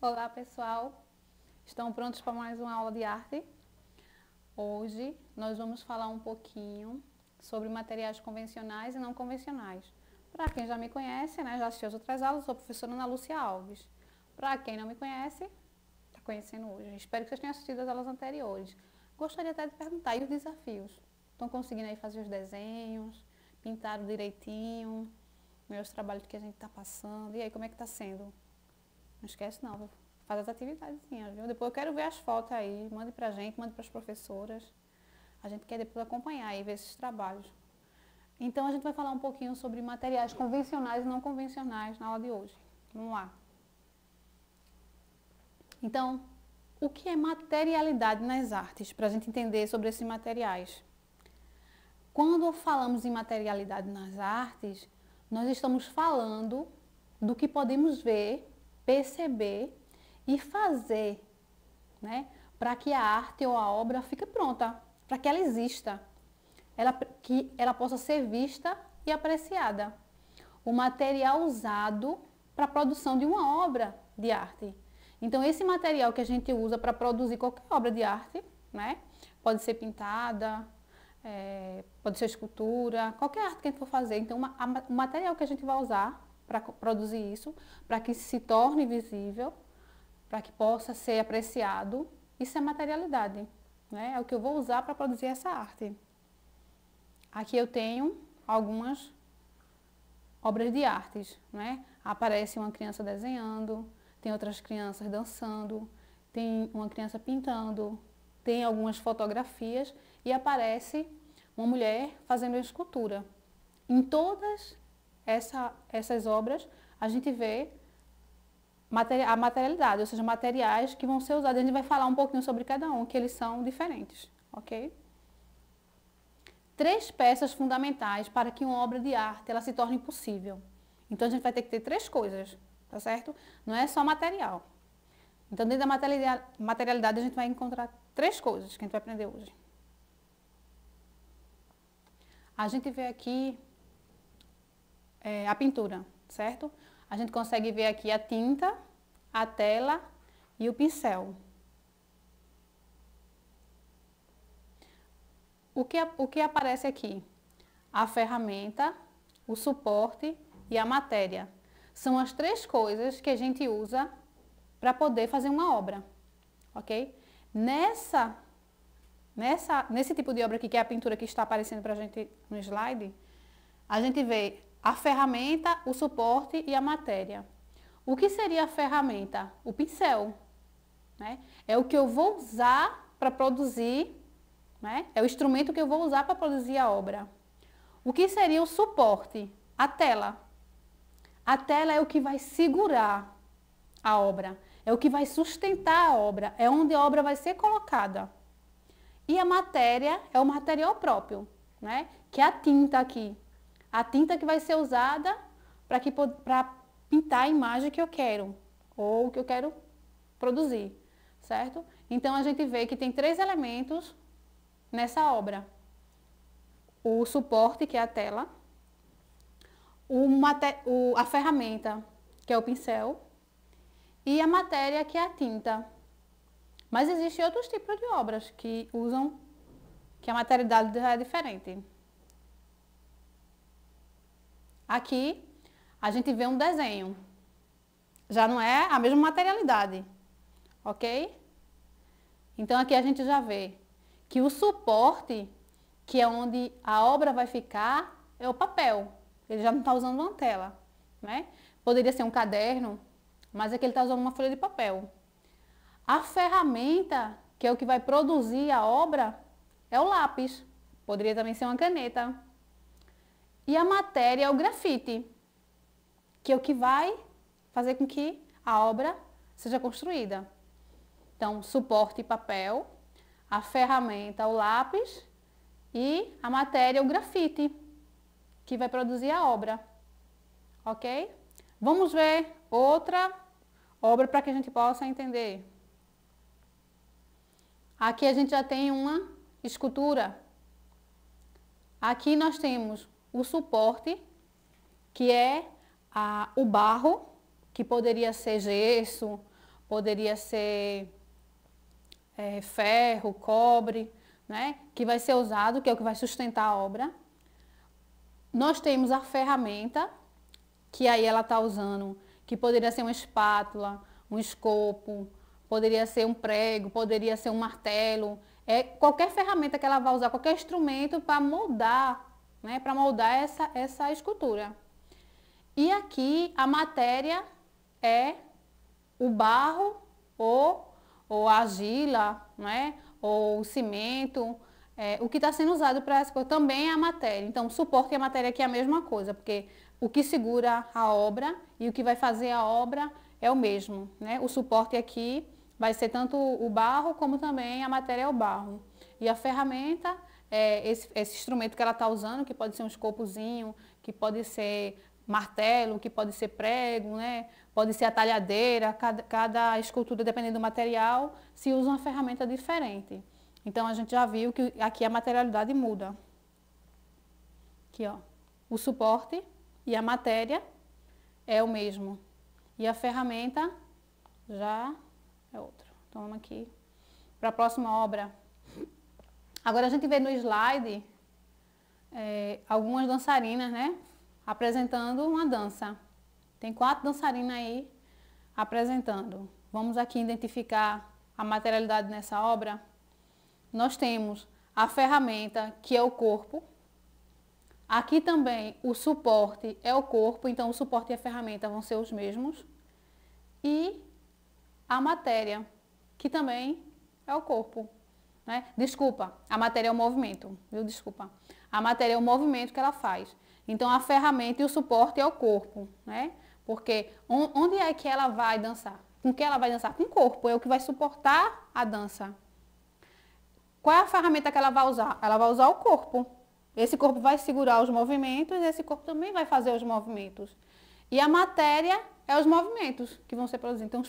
Olá pessoal, estão prontos para mais uma aula de arte? Hoje nós vamos falar um pouquinho sobre materiais convencionais e não convencionais. Para quem já me conhece, né, já assistiu as outras aulas, sou a professora Ana Lúcia Alves. Para quem não me conhece, está conhecendo hoje. Espero que vocês tenham assistido as aulas anteriores. Gostaria até de perguntar, e os desafios? Estão conseguindo aí fazer os desenhos, pintaram direitinho, meus trabalhos que a gente está passando, e aí como é que está sendo? Não esquece não, faz as atividades, viu? Depois eu quero ver as fotos aí, mande pra gente, mande para as professoras. A gente quer depois acompanhar e ver esses trabalhos. Então a gente vai falar um pouquinho sobre materiais convencionais e não convencionais na aula de hoje. Vamos lá. Então, o que é materialidade nas artes? Para a gente entender sobre esses materiais. Quando falamos em materialidade nas artes, nós estamos falando do que podemos ver, perceber e fazer, né, para que a arte ou a obra fique pronta, para que ela exista, que ela possa ser vista e apreciada. O material usado para a produção de uma obra de arte. Então, esse material que a gente usa para produzir qualquer obra de arte, né, pode ser pintada, pode ser escultura, qualquer arte que a gente for fazer. Então, o material que a gente vai usar para produzir isso, para que se torne visível, para que possa ser apreciado, isso é materialidade, né? É o que eu vou usar para produzir essa arte. Aqui eu tenho algumas obras de artes, né? Aparece uma criança desenhando, tem outras crianças dançando, tem uma criança pintando, tem algumas fotografias e aparece uma mulher fazendo uma escultura. Em todas essas obras, a gente vê a materialidade, ou seja, materiais que vão ser usados. A gente vai falar um pouquinho sobre cada um, que eles são diferentes, ok? 3 peças fundamentais para que uma obra de arte ela se torne possível. Então, a gente vai ter que ter 3 coisas, tá certo? Não é só material. Então, dentro da materialidade, a gente vai encontrar 3 coisas que a gente vai aprender hoje. A gente vê aqui a pintura, certo? A gente consegue ver aqui a tinta, a tela e o pincel. O que aparece aqui? A ferramenta, o suporte e a matéria. São as 3 coisas que a gente usa para poder fazer uma obra, ok? Nesse tipo de obra aqui, que é a pintura que está aparecendo para a gente no slide, a gente vê a ferramenta, o suporte e a matéria. O que seria a ferramenta? O pincel, né? É o que eu vou usar para produzir, né? É o instrumento que eu vou usar para produzir a obra. O que seria o suporte? A tela. A tela é o que vai segurar a obra, é o que vai sustentar a obra, é onde a obra vai ser colocada. E a matéria é o material próprio, né? Que é a tinta aqui. A tinta que vai ser usada para pintar a imagem que eu quero, ou que eu quero produzir, certo? Então, a gente vê que tem 3 elementos nessa obra. O suporte, que é a tela, a ferramenta, que é o pincel, e a matéria, que é a tinta. Mas existem outros tipos de obras que a materialidade já é diferente. Aqui, a gente vê um desenho. Já não é a mesma materialidade, ok? Então, aqui a gente já vê que o suporte, que é onde a obra vai ficar, é o papel. Ele já não está usando uma tela, né? Poderia ser um caderno, mas aqui ele está usando uma folha de papel. A ferramenta, que é o que vai produzir a obra, é o lápis. Poderia também ser uma caneta. E a matéria é o grafite, que é o que vai fazer com que a obra seja construída. Então, suporte papel, a ferramenta o lápis e a matéria o grafite, que vai produzir a obra. Ok? Vamos ver outra obra para que a gente possa entender. Aqui a gente já tem uma escultura. Aqui nós temos o suporte, que é o barro, que poderia ser gesso, poderia ser ferro, cobre, né? Que vai ser usado, que é o que vai sustentar a obra. Nós temos a ferramenta, que aí ela está usando, que poderia ser uma espátula, um escopo, poderia ser um prego, poderia ser um martelo, qualquer ferramenta que ela vai usar, qualquer instrumento para moldar, né, para moldar essa escultura. E aqui a matéria é o barro ou a argila, né, ou o cimento, o que está sendo usado para essa coisa também é a matéria. Então, o suporte e a matéria aqui é a mesma coisa, porque o que segura a obra e o que vai fazer a obra é o mesmo, né? O suporte aqui vai ser tanto o barro como também a matéria é o barro. E a ferramenta é esse instrumento que ela está usando, que pode ser um escopozinho, que pode ser martelo, que pode ser prego, né? Pode ser a talhadeira, cada escultura, dependendo do material, se usa uma ferramenta diferente. Então, a gente já viu que aqui a materialidade muda. Aqui, ó, o suporte e a matéria é o mesmo. E a ferramenta já é outra. Então, vamos aqui para a próxima obra. Agora, a gente vê no slide algumas dançarinas, né? Apresentando uma dança. Tem 4 dançarinas aí apresentando. Vamos aqui identificar a materialidade nessa obra. Nós temos a ferramenta, que é o corpo. Aqui também o suporte é o corpo, então o suporte e a ferramenta vão ser os mesmos. E a matéria, que também é o corpo, né? Desculpa, a matéria é o movimento, viu? Desculpa. A matéria é o movimento que ela faz. Então a ferramenta e o suporte é o corpo, né? Porque onde é que ela vai dançar? Com que ela vai dançar? Com o corpo, é o que vai suportar a dança. Qual é a ferramenta que ela vai usar? Ela vai usar o corpo. Esse corpo vai segurar os movimentos e esse corpo também vai fazer os movimentos. E a matéria é os movimentos que vão ser produzidos. Então,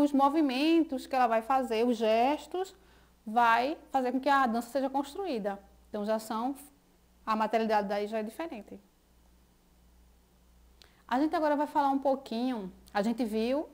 os movimentos que ela vai fazer, os gestos, vai fazer com que a dança seja construída. Então, a materialidade daí já é diferente. A gente agora vai falar um pouquinho, a gente viu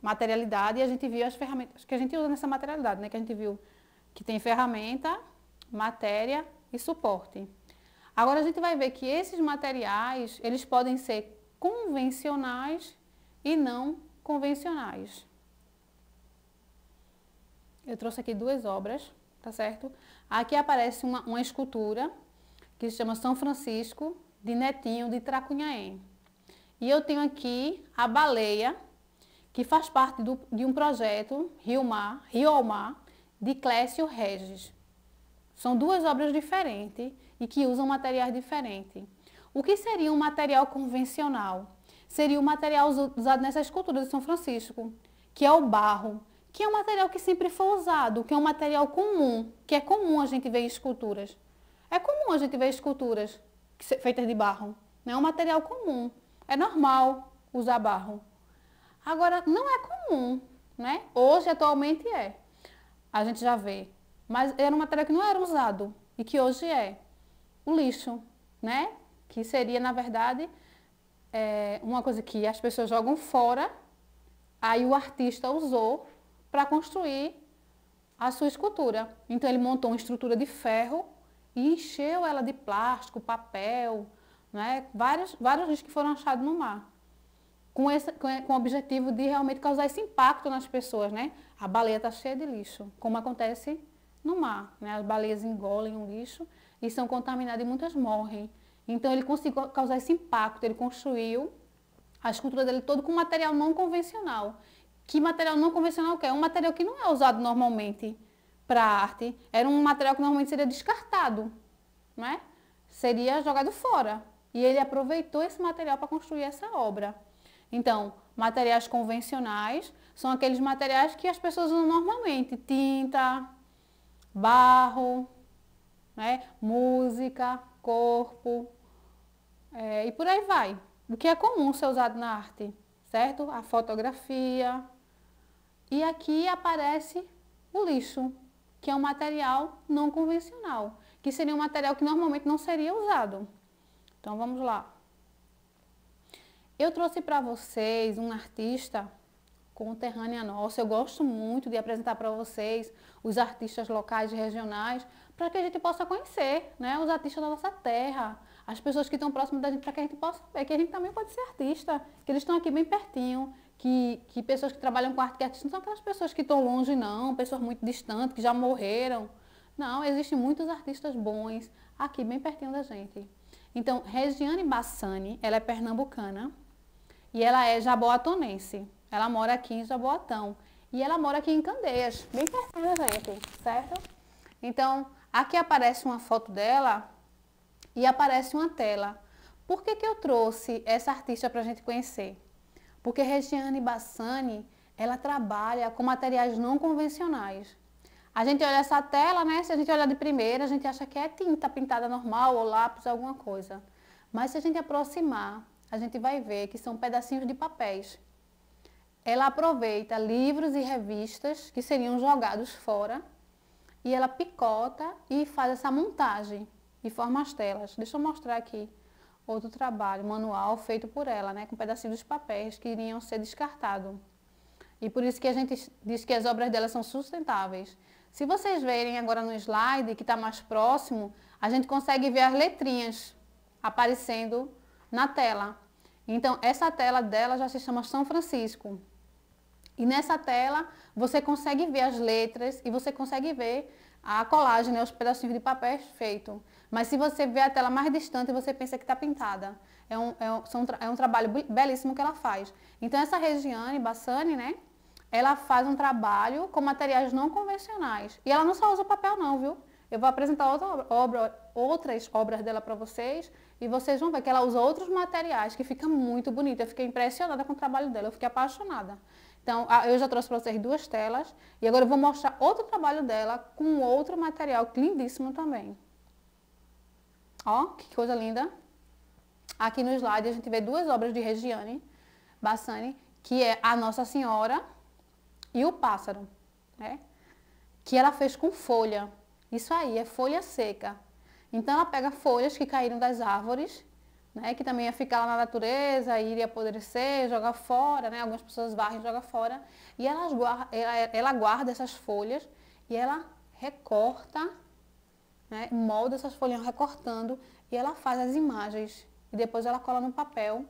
materialidade e a gente viu as ferramentas que a gente usa nessa materialidade, né? Que a gente viu que tem ferramenta, matéria e suporte. Agora a gente vai ver que esses materiais, eles podem ser convencionais e não convencionais. Eu trouxe aqui 2 obras, tá certo? Aqui aparece uma escultura que se chama São Francisco de Netinho de Tracunhaém. E eu tenho aqui a baleia, que faz parte de um projeto Rio ao Mar, de Clécio Regis. São 2 obras diferentes e que usam materiais diferentes. O que seria um material convencional? Seria o material usado nessa escultura de São Francisco, que é o barro, que é um material que sempre foi usado, que é um material comum, que é comum a gente ver em esculturas. É comum a gente ver esculturas feitas de barro, não é um material comum, é normal usar barro. Agora, não é comum, né? Hoje, atualmente é. A gente já vê. Mas era um material que não era usado e que hoje é. O lixo, né? Que seria, na verdade, uma coisa que as pessoas jogam fora, aí o artista usou para construir a sua escultura. Então, ele montou uma estrutura de ferro e encheu ela de plástico, papel, né? Vários lixos que foram achados no mar. Com o objetivo de realmente causar esse impacto nas pessoas, né? A baleia está cheia de lixo, como acontece no mar, né? As baleias engolem o lixo e são contaminadas e muitas morrem. Então ele conseguiu causar esse impacto, ele construiu a escultura dele todo com material não convencional. Que material não convencional que é? Um material que não é usado normalmente para arte, era um material que normalmente seria descartado, né? Seria jogado fora. E ele aproveitou esse material para construir essa obra. Então, materiais convencionais são aqueles materiais que as pessoas usam normalmente, tinta, barro, né? Música, corpo, e por aí vai. O que é comum ser usado na arte, certo? A fotografia. E aqui aparece o lixo, que é um material não convencional, que seria um material que normalmente não seria usado. Então, vamos lá. Eu trouxe para vocês um artista conterrânea nossa. Eu gosto muito de apresentar para vocês os artistas locais e regionais, para que a gente possa conhecer, né, os artistas da nossa terra, as pessoas que estão próximas da gente, para que a gente possa ver que a gente também pode ser artista, que eles estão aqui bem pertinho, que pessoas que trabalham com arte, que artistas não são aquelas pessoas que estão longe, não, pessoas muito distantes, que já morreram. Não, existem muitos artistas bons aqui bem pertinho da gente. Então, Regiane Bassani, ela é pernambucana e ela é jaboatonense. Ela mora aqui em Jaboatão e ela mora aqui em Candeias, bem pertinho da gente, certo? Então, aqui aparece uma foto dela e aparece uma tela. Por que eu trouxe essa artista para a gente conhecer? Porque Regiane Bassani, ela trabalha com materiais não convencionais. A gente olha essa tela, né? Se a gente olhar de primeira, a gente acha que é tinta pintada normal ou lápis, alguma coisa. Mas se a gente aproximar, a gente vai ver que são pedacinhos de papéis. Ela aproveita livros e revistas que seriam jogados fora e ela picota e faz essa montagem e forma as telas. Deixa eu mostrar aqui outro trabalho manual feito por ela, né? Com pedacinhos de papéis que iriam ser descartados. E por isso que a gente diz que as obras dela são sustentáveis. Se vocês verem agora no slide, que está mais próximo, a gente consegue ver as letrinhas aparecendo na tela. Então, essa tela dela já se chama São Francisco. E nessa tela, você consegue ver as letras e você consegue ver a colagem, né, os pedacinhos de papel feito. Mas se você vê a tela mais distante, você pensa que está pintada. É um trabalho belíssimo que ela faz. Então, essa Regiane Bassani, né? Ela faz um trabalho com materiais não convencionais. E ela não só usa papel não, viu? Eu vou apresentar outras obras dela para vocês e vocês vão ver que ela usa outros materiais que fica muito bonito. Eu fiquei impressionada com o trabalho dela, eu fiquei apaixonada. Então, eu já trouxe para vocês 2 telas e agora eu vou mostrar outro trabalho dela com outro material lindíssimo também. Ó, que coisa linda. Aqui no slide a gente vê 2 obras de Regiane Bassani, que é a Nossa Senhora e o Pássaro, né? Que ela fez com folha. Isso aí, é folha seca. Então ela pega folhas que caíram das árvores, né? Que também ia ficar lá na natureza, iria apodrecer, jogar fora, né? Algumas pessoas varrem e jogam fora. E ela guarda essas folhas e ela recorta, né? Molda essas folhas recortando e ela faz as imagens. E depois ela cola no papel,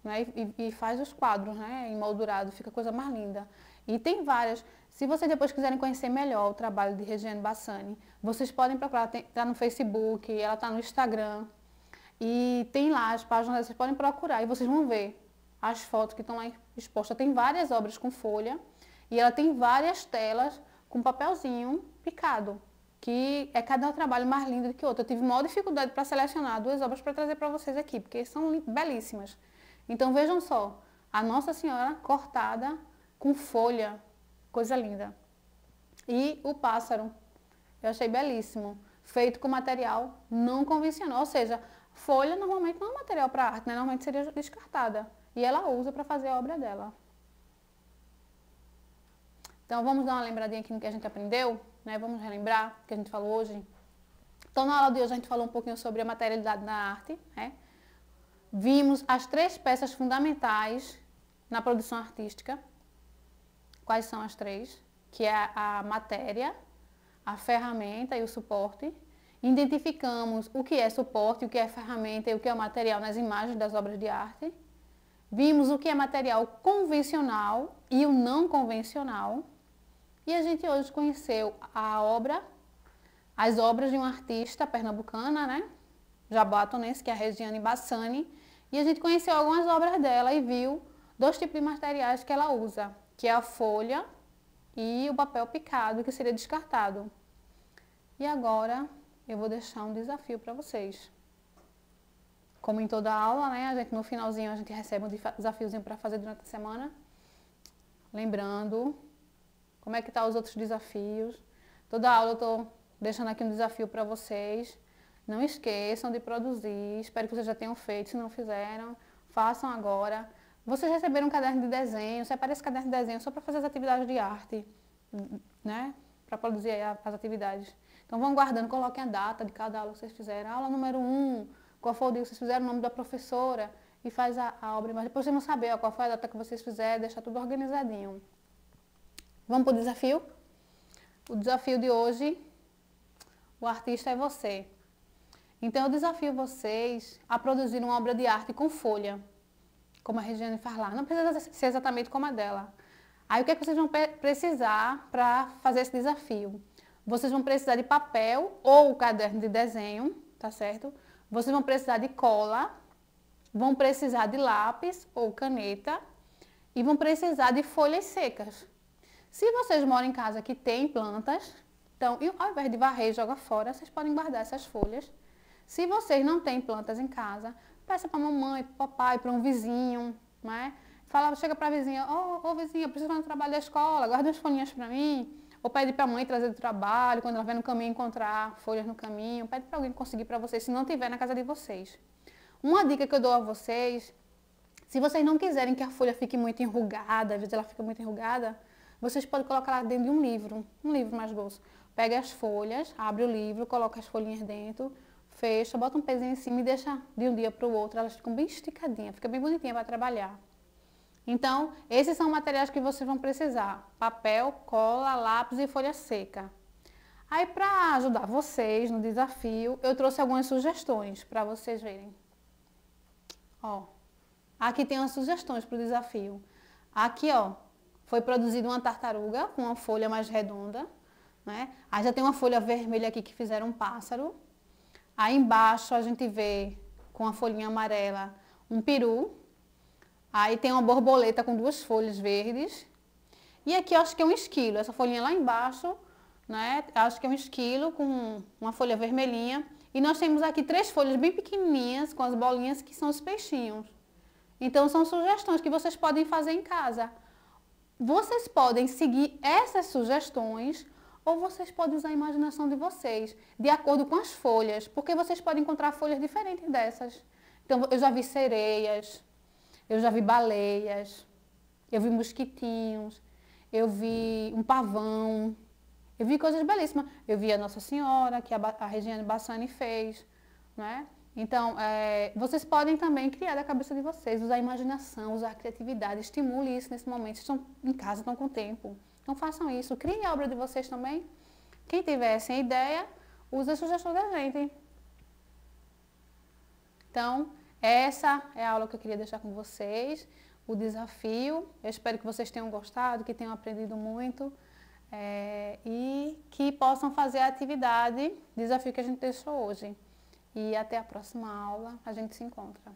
né? E faz os quadros, né? Emoldurado, fica a coisa mais linda. E tem várias. Se vocês depois quiserem conhecer melhor o trabalho de Regiane Bassani, vocês podem procurar, está no Facebook, ela está no Instagram. E tem lá as páginas, vocês podem procurar e vocês vão ver as fotos que estão lá expostas. Tem várias obras com folha e ela tem várias telas com papelzinho picado, que é cada trabalho mais lindo do que o outro. Eu tive maior dificuldade para selecionar 2 obras para trazer para vocês aqui, porque são belíssimas. Então vejam só, a Nossa Senhora cortada com folha, coisa linda. E o pássaro, eu achei belíssimo, feito com material não convencional, ou seja, folha normalmente não é material para arte, né? Normalmente seria descartada. E ela usa para fazer a obra dela. Então vamos dar uma lembradinha aqui no que a gente aprendeu, né? Vamos relembrar o que a gente falou hoje. Então na aula de hoje a gente falou um pouquinho sobre a materialidade na arte, né? Vimos as 3 peças fundamentais na produção artística. Quais são as 3? Que é a matéria, a ferramenta e o suporte. Identificamos o que é suporte, o que é ferramenta e o que é o material nas imagens das obras de arte. Vimos o que é material convencional e o não convencional. E a gente hoje conheceu as obras de uma artista pernambucana, né? Jaboatonense, que é a Regiane Bassani. E a gente conheceu algumas obras dela e viu 2 tipos de materiais que ela usa, que é a folha e o papel picado, que seria descartado. E agora eu vou deixar um desafio para vocês. Como em toda aula, né, no finalzinho a gente recebe um desafiozinho para fazer durante a semana. Lembrando, como é que estão os outros desafios. Toda aula eu estou deixando aqui um desafio para vocês. Não esqueçam de produzir, espero que vocês já tenham feito, se não fizeram, façam agora. Vocês receberam um caderno de desenho, separe esse caderno de desenho só para fazer as atividades de arte, né? Para produzir as atividades. Então vão guardando, coloquem a data de cada aula que vocês fizeram. Aula número 1, qual foi o dia que vocês fizeram, o nome da professora. e faz a obra embaixo. Depois vocês vão saber qual foi a data que vocês fizeram, deixar tudo organizadinho. Vamos para o desafio? O desafio de hoje, o artista é você. Então eu desafio vocês a produzir uma obra de arte com folha, como a Regiane faz lá. Não precisa ser exatamente como a dela. Aí o que é que vocês vão precisar para fazer esse desafio? Vocês vão precisar de papel ou caderno de desenho, tá certo? Vocês vão precisar de cola, vão precisar de lápis ou caneta e vão precisar de folhas secas. Se vocês moram em casa que tem plantas, então ao invés de varrer e jogar fora, vocês podem guardar essas folhas. Se vocês não têm plantas em casa, peça para a mamãe, para o papai, para um vizinho, né? Fala, chega para a vizinha, ô vizinha, preciso fazer um trabalho da escola, guarda umas folhinhas para mim. Ou pede para a mãe trazer do trabalho, quando ela vai no caminho encontrar folhas no caminho. Pede para alguém conseguir para vocês, se não tiver na casa de vocês. Uma dica que eu dou a vocês, se vocês não quiserem que a folha fique muito enrugada, às vezes ela fica muito enrugada, vocês podem colocar ela dentro de um livro mais grosso. Pega as folhas, abre o livro, coloca as folhinhas dentro, fecha, bota um pezinho em cima e deixa de um dia para o outro. Elas ficam bem esticadinhas, fica bem bonitinha para trabalhar. Então, esses são materiais que vocês vão precisar. Papel, cola, lápis e folha seca. Aí, para ajudar vocês no desafio, eu trouxe algumas sugestões para vocês verem. Ó, aqui tem umas sugestões para o desafio. Aqui, ó, foi produzida uma tartaruga com uma folha mais redonda, né? Aí já tem uma folha vermelha aqui que fizeram um pássaro. Aí embaixo a gente vê, com a folhinha amarela, um peru. Aí tem uma borboleta com duas folhas verdes. E aqui eu acho que é um esquilo. Essa folhinha lá embaixo, né? Acho que é um esquilo com uma folha vermelhinha. E nós temos aqui 3 folhas bem pequenininhas com as bolinhas que são os peixinhos. Então são sugestões que vocês podem fazer em casa. Vocês podem seguir essas sugestões ou vocês podem usar a imaginação de vocês, de acordo com as folhas, porque vocês podem encontrar folhas diferentes dessas. Então eu já vi sereias, eu já vi baleias, eu vi mosquitinhos, eu vi um pavão, eu vi coisas belíssimas. Eu vi a Nossa Senhora, que a Regiane Bassani fez, né? Então, vocês podem também criar da cabeça de vocês, usar a imaginação, usar a criatividade, estimule isso nesse momento. Vocês estão em casa, estão com tempo. Então façam isso, criem a obra de vocês também. Quem tiver sem ideia, use a sugestão da gente. Então, essa é a aula que eu queria deixar com vocês, o desafio. Eu espero que vocês tenham gostado, que tenham aprendido muito e que possam fazer a atividade, desafio que a gente deixou hoje. E até a próxima aula, a gente se encontra.